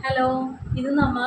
Hello, ഇത് നമ്മ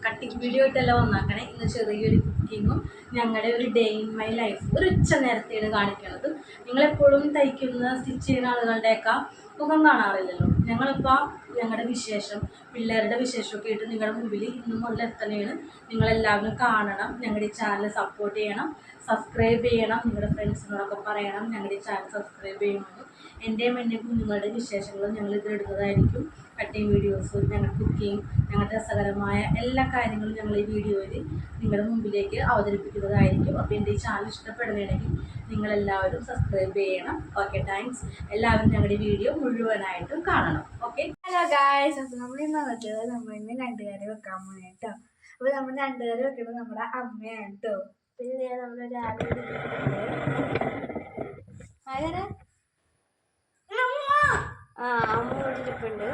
cutting video ആയിട്ടല്ല വന്നാക്കണേ. ഇന്ന് ചെറിയൊരു കുക്കിങ്ങും ഞങ്ങളുടെ ഒരു ഡേ ഇൻ മൈ ലൈഫ് ഒരു ഉച്ച നേരത്തെയാണ് കാണിക്കുന്നത്. നിങ്ങളെപ്പോഴും തയ്ക്കുന്ന സ്റ്റിച്ച് ചെയ്യുന്ന ആളുകളുടെയൊക്കെ മുഖം കാണാറില്ലല്ലോ. ഞങ്ങളിപ്പോൾ ഞങ്ങളുടെ വിശേഷം, പിള്ളേരുടെ വിശേഷമൊക്കെ ആയിട്ട് നിങ്ങളുടെ മുമ്പിൽ ഇന്ന് മുതൽ എത്തണേണ്. നിങ്ങളെല്ലാവരും കാണണം, ഞങ്ങളുടെ ഈ ചാനൽ സപ്പോർട്ട് ചെയ്യണം, സബ്സ്ക്രൈബ് ചെയ്യണം, നിങ്ങളുടെ ഫ്രണ്ട്സിനോടൊക്കെ പറയണം ഞങ്ങളുടെ ഈ ചാനൽ സബ്സ്ക്രൈബ് ചെയ്യണമെന്ന്. എൻ്റെയും എൻ്റെ കുഞ്ഞുങ്ങളുടെ വിശേഷങ്ങളും ഞങ്ങൾ ഇതിലിടുന്നതായിരിക്കും. കട്ടിങ് വീഡിയോസ്, ഞങ്ങളുടെ കുക്കിംഗ്, ഞങ്ങളുടെ രസകരമായ എല്ലാ കാര്യങ്ങളും ഞങ്ങൾ ഈ വീഡിയോയിൽ നിങ്ങളുടെ മുമ്പിലേക്ക് അവതരിപ്പിക്കുന്നതായിരിക്കും. അപ്പോൾ എൻ്റെ ഈ ചാനൽ ഇഷ്ടപ്പെടുകയാണെങ്കിൽ നിങ്ങളെല്ലാവരും സബ്സ്ക്രൈബ് ചെയ്യണം. Okay, thanks. എല്ലാവരും ഞങ്ങളുടെ വീഡിയോ മുഴുവനായിട്ടും കാണണം. Okay, hello guys. അപ്പോൾ നമ്മൾ ഇന്ന് വന്നിട്ട് നമ്മളിന്ന് രണ്ടുകറി വെക്കാൻ പോണേ കേട്ടോ. അപ്പോൾ നമ്മൾ രണ്ടുകറി വെക്കുന്നത് നമ്മുടെ അമ്മയാണ് കേട്ടോ. പിന്നെ നമ്മൾ രാവിലെ അമ്മ ഇരിപ്പുണ്ട്.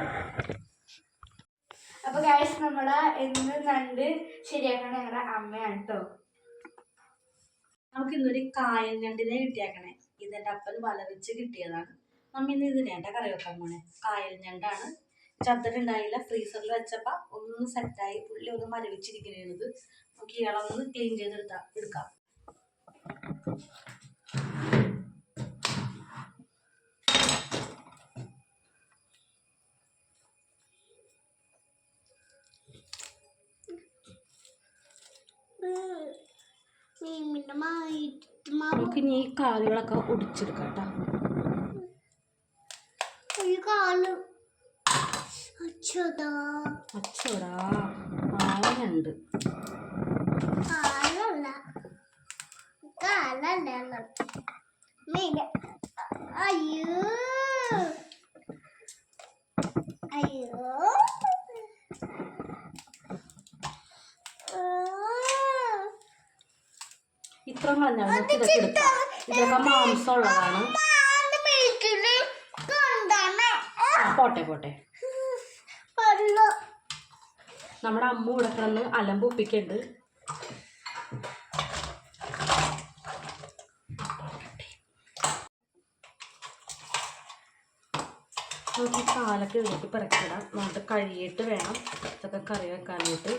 അപ്പോൾ ഗായ്സ് നമ്മളെ ഇന്ന് നണ്ട് ശരിയാക്കണ ഞങ്ങളുടെ അമ്മയാണ് കേട്ടോ. നമുക്ക് ഇന്നൊരു കായൽ ഞണ്ടിനെ കിട്ടിയാക്കണേ. ഇതെൻ്റെ അപ്പൻ വല വെച്ച് കിട്ടിയതാണ്. നമ്മ ഇന്ന് ഇതിനേണ്ട കറി വെക്കാൻ പോണേ. കായൽ ഞണ്ടാണ്. ചത്തിട്ടുണ്ടായില്ല, ഫ്രീസറിൽ വെച്ചപ്പോൾ ഒന്ന് സെറ്റായി, പുള്ളി ഒന്ന് മരവിച്ചിരിക്കുന്നത്. നമുക്ക് ഇളവൊന്ന് ക്ലീൻ എടുക്കാം. നമുക്ക് ഇനി ഈ കാലുകളൊക്കെ ഒടിച്ചെടുക്കാം കേട്ടോ. അച്ചോടാ കാലുണ്ട്. അയ്യോ അയ്യോ ഇത്ര കളഞ്ഞാൽ ഇതൊക്കെ എടുക്കാം. ഇതൊക്കെ മാംസമുള്ളതാണ്. പോട്ടെ നമ്മുടെ അമ്മ ഇവിടെ കിടന്ന് അലമ്പ് ഒപ്പിക്കുന്നുണ്ട്. നമുക്ക് ഈ കാലൊക്കെ ഇതിലേക്ക് പിറക്കിടാം. നമുക്ക് കഴുകിയിട്ട് വേണം ഇതൊക്കെ കറി വെക്കാനായിട്ട്.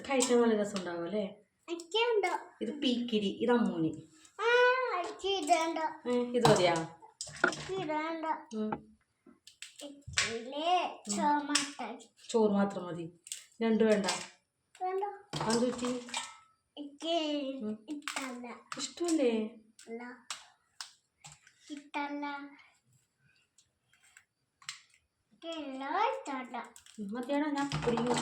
കഴിച്ചാൽ നല്ല രസം ഉണ്ടാവും അല്ലേ. ഇത് പീക്കിരി, ഇത് അമ്മൂനി. ഇത് മതിയാ? ചോറ് മാത്രം മതി, രണ്ട് വേണ്ട? അത് പറ്റി ഇഷ്ടമല്ലേ? മതിയാണോ? ഞാൻ കുടിക്കും.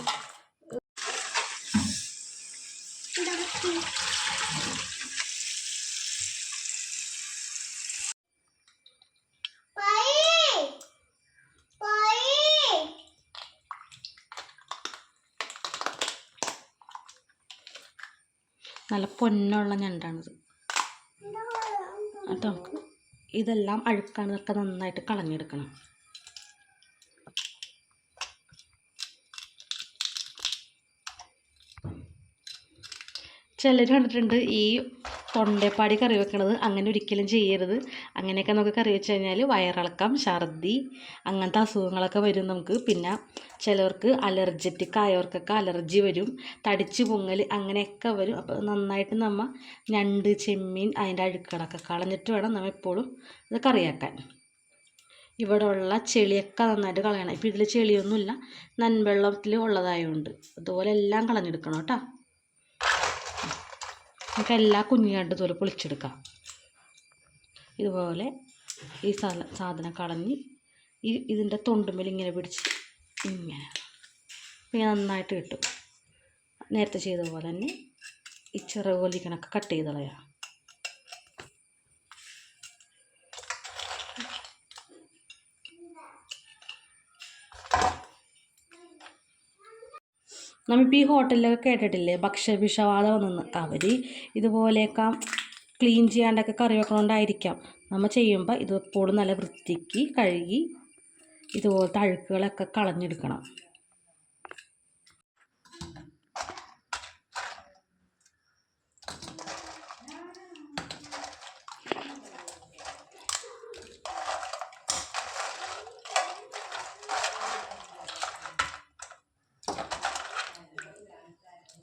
നല്ല പൊന്നുള്ള ഞണ്ടാണിത് കേട്ടോ. നമുക്ക് ഇതെല്ലാം അഴുക്കാണതൊക്കെ നന്നായിട്ട് കളഞ്ഞെടുക്കണം. ചിലർ കണ്ടിട്ടുണ്ട് ഈ തൊണ്ടേപ്പാടി കറി വെക്കണത്. അങ്ങനെ ഒരിക്കലും ചെയ്യരുത്. അങ്ങനെയൊക്കെ നമുക്ക് കറി വെച്ച് കഴിഞ്ഞാൽ വയറിളക്കം, ഛർദി, അങ്ങനത്തെ അസുഖങ്ങളൊക്കെ വരും നമുക്ക്. പിന്നെ ചിലവർക്ക് അലർജറ്റിക് ആയവർക്കൊക്കെ അലർജി വരും, തടിച്ച് പൊങ്ങൽ അങ്ങനെയൊക്കെ വരും. അപ്പോൾ നന്നായിട്ട് നമ്മൾ ഞണ്ട്, ചെമ്മീൻ അതിൻ്റെ അഴുക്കുകളൊക്കെ കളഞ്ഞിട്ട് വേണം നമ്മൾ എപ്പോഴും ഇത് കറിയാക്കാൻ. ഇവിടെ ഉള്ള ചെളിയൊക്കെ നന്നായിട്ട് കളയണം. ഇപ്പോൾ ഇതിൽ ചെളിയൊന്നുമില്ല, നൻവെള്ളത്തിൽ ഉള്ളതായതുകൊണ്ട്. അതുപോലെ എല്ലാം കളഞ്ഞെടുക്കണം കേട്ടോ. നമുക്ക് എല്ലാ കുഞ്ഞുങ്ങളുടെ തോല് പൊളിച്ചെടുക്കാം. ഇതുപോലെ ഈ സാധനം കളഞ്ഞ് ഇതിൻ്റെ തൊണ്ടുമേൽ ഇങ്ങനെ പിടിച്ച് ഇങ്ങനെ നന്നായിട്ട് കിട്ടും. നേരത്തെ ചെയ്ത പോലെ തന്നെ ഈ ചിറകൊലിക്കണൊക്കെ കട്ട് ചെയ്ത് കളയാം. നമ്മളിപ്പോൾ ഈ ഹോട്ടലിലൊക്കെ കേട്ടിട്ടില്ലേ, ഭക്ഷ്യവിഷബാധ വന്നെന്ന്. അവർ ഇതുപോലെയൊക്കെ ക്ലീൻ ചെയ്യാണ്ടൊക്കെ കറി വെക്കണോണ്ടായിരിക്കാം. നമ്മൾ ചെയ്യുമ്പോൾ ഇത് എപ്പോഴും നല്ല വൃത്തിക്ക് കഴുകി ഇതുപോലത്തെ അഴുക്കുകളൊക്കെ കളഞ്ഞെടുക്കണം.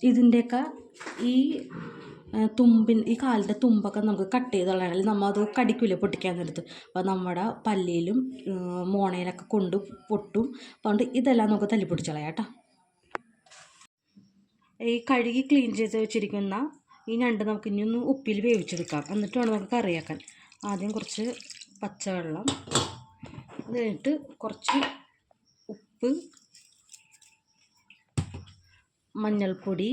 ഇതിൻ്റെയൊക്കെ ഈ ഈ കാലിൻ്റെ തുമ്പൊക്കെ നമുക്ക് കട്ട് ചെയ്ത് കളയണമെങ്കിൽ നമ്മൾ അത് കടിക്കില്ല പൊട്ടിക്കാൻ നേരത്ത്. അപ്പോൾ നമ്മുടെ പല്ലിയിലും മോണയിലൊക്കെ കൊണ്ട് പൊട്ടും. അതുകൊണ്ട് ഇതെല്ലാം നമുക്ക് തല്ലിപ്പൊട്ടിച്ച് കളയാം കേട്ടോ. ഈ കഴുകി ക്ലീൻ ചെയ്ത് വെച്ചിരിക്കുന്ന ഈ ഞണ്ട് നമുക്ക് ഇനി ഒന്ന് ഉപ്പിൽ വേവിച്ചെടുക്കാം. എന്നിട്ട് വേണം നമുക്ക് കറിയാക്കാൻ. ആദ്യം കുറച്ച് പച്ചവെള്ളം, അത് കഴിഞ്ഞിട്ട് കുറച്ച് ഉപ്പ്, മഞ്ഞൾപ്പൊടി,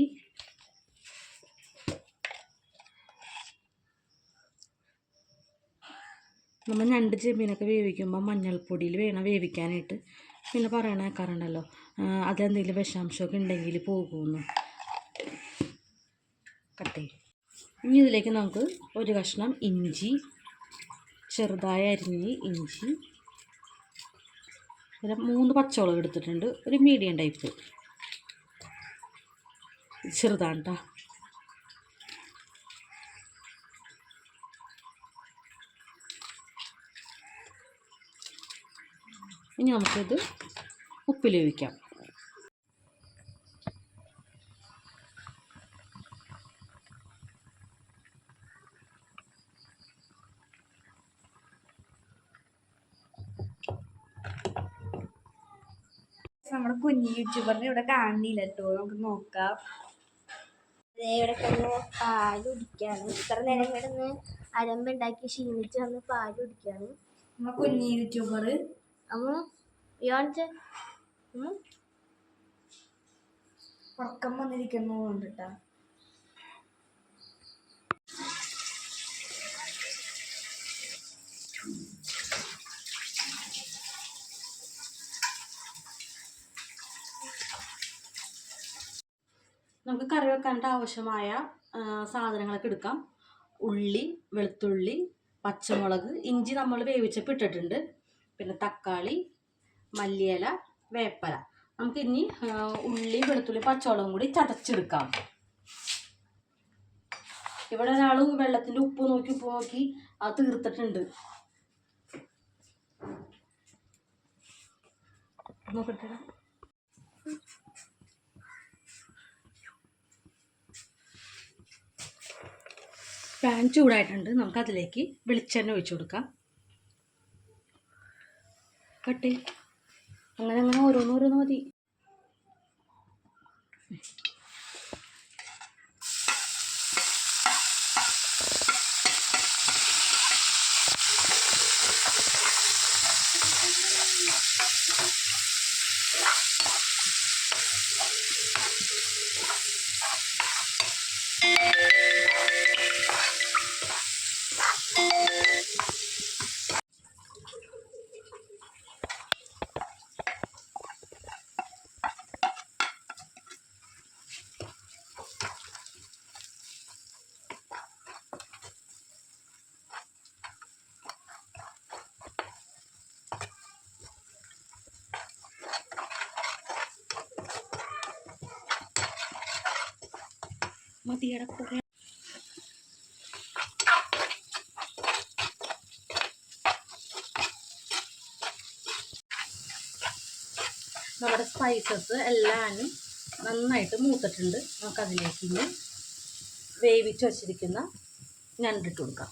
നമ്മൾ ഞണ്ട് ചെമ്മീനൊക്കെ വേവിക്കുമ്പോൾ മഞ്ഞൾപ്പൊടിയിൽ വേണം വേവിക്കാനായിട്ട്. പിന്നെ കേൾക്കാറുണ്ടല്ലോ അതെന്തെങ്കിലും വിഷാംശമൊക്കെ ഉണ്ടെങ്കിൽ പോകുമെന്ന്. കട്ട് ചെയ്യും. ഇനി ഇതിലേക്ക് നമുക്ക് ഒരു കഷ്ണം ഇഞ്ചി, ചെറുതായി അരിഞ്ഞ് ഇഞ്ചി, പിന്നെ 3 പച്ചമുളക് എടുത്തിട്ടുണ്ട്. ഒരു മീഡിയം ടൈപ്പ് ചെറുതാണ് കേട്ടോ. ഇനി നമുക്കിത് ഉപ്പിൽ വേവിക്കാം. നമ്മുടെ കുഞ്ഞു യൂട്യൂബറിനെ ഇവിടെ കാണുന്നില്ല കേട്ടോ. നമുക്ക് നോക്കാം. ഇവിടെ പാല് കുടിക്കാണ്. ഇത്ര നേരം കിടന്ന് അരമ്പുണ്ടാക്കി ക്ഷീണിച്ച് വന്ന് പാല് കുടിക്കാണ് നമ്മുടെ കുഞ്ഞു യൂട്യൂബർ. ഉറക്കം വന്നിരിക്കുന്നു കൊണ്ടിട്ടാ. നമുക്ക് കറി വെക്കാനായിട്ട് ആവശ്യമായ സാധനങ്ങളൊക്കെ എടുക്കാം. ഉള്ളി, വെളുത്തുള്ളി, പച്ചമുളക്, ഇഞ്ചി നമ്മൾ വേവിച്ചപ്പോൾ ഇട്ടിട്ടുണ്ട്. പിന്നെ തക്കാളി, മല്ലിയില, വേപ്പല. നമുക്ക് ഇനി ഉള്ളി, വെളുത്തുള്ളി, പച്ചമുളകും കൂടി ചതച്ചെടുക്കാം. ഇവിടെ ഒരാൾ വെള്ളത്തിൻ്റെ ഉപ്പ് നോക്കി അത് തീർത്തിട്ടുണ്ട്. നോക്കട്ടെ. പാൻ ചൂടായിട്ടുണ്ട്. നമുക്കതിലേക്ക് വെളിച്ചെണ്ണ ഒഴിച്ചു കൊടുക്കാം. കട്ടി അങ്ങനെ ഓരോന്നോരോന്ന് മതി. മതിയുടെ കുറേ നമ്മുടെ സ്പൈസസ് എല്ലാനും നന്നായിട്ട് മൂത്തിട്ടുണ്ട്. നമുക്കതിലേക്ക് ഇനി വേവിച്ച് വച്ചിരിക്കുന്ന ഞണ്ടിട്ട് കൊടുക്കാം.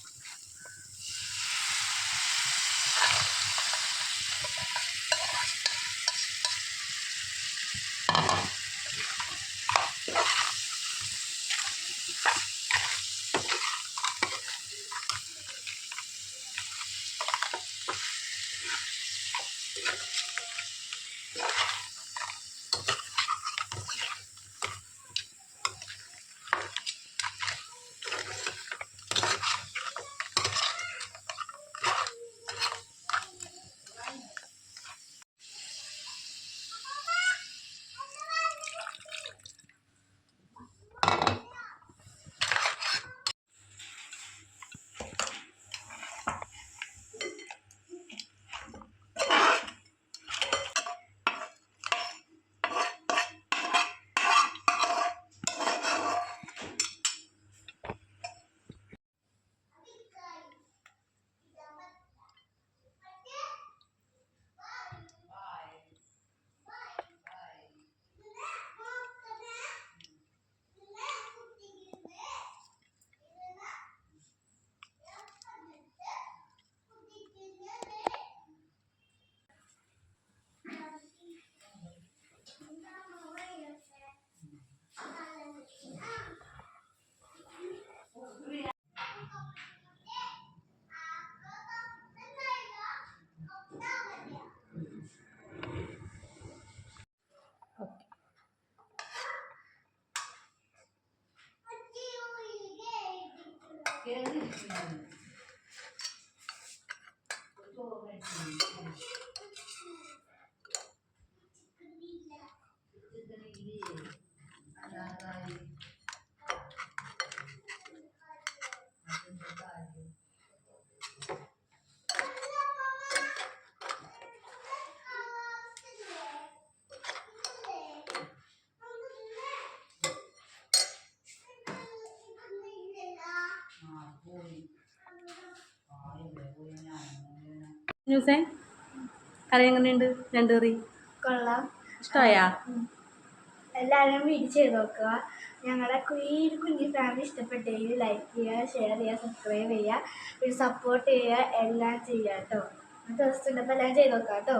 ന്യൂസേ കറി എങ്ങനെയുണ്ട്? രണ്ട് കറി കൊള്ളാം. ഇഷ്ടമായാ? എല്ലാവരും വീഡിയോ ചെയ്ത് നോക്കുക. ഞങ്ങളുടെ ഈ ഒരു കുഞ്ഞു ഫാമിലി ഇഷ്ടപ്പെട്ടെങ്കിൽ ലൈക്ക് ചെയ്യുക, ഷെയർ ചെയ്യുക, സബ്സ്ക്രൈബ് ചെയ്യുക, പിന്നെ സപ്പോർട്ട് ചെയ്യുക, എല്ലാം ചെയ്യുക കേട്ടോ. ദിവസം ഉണ്ടപ്പോൾ എല്ലാം ചെയ്ത് നോക്കാം കേട്ടോ.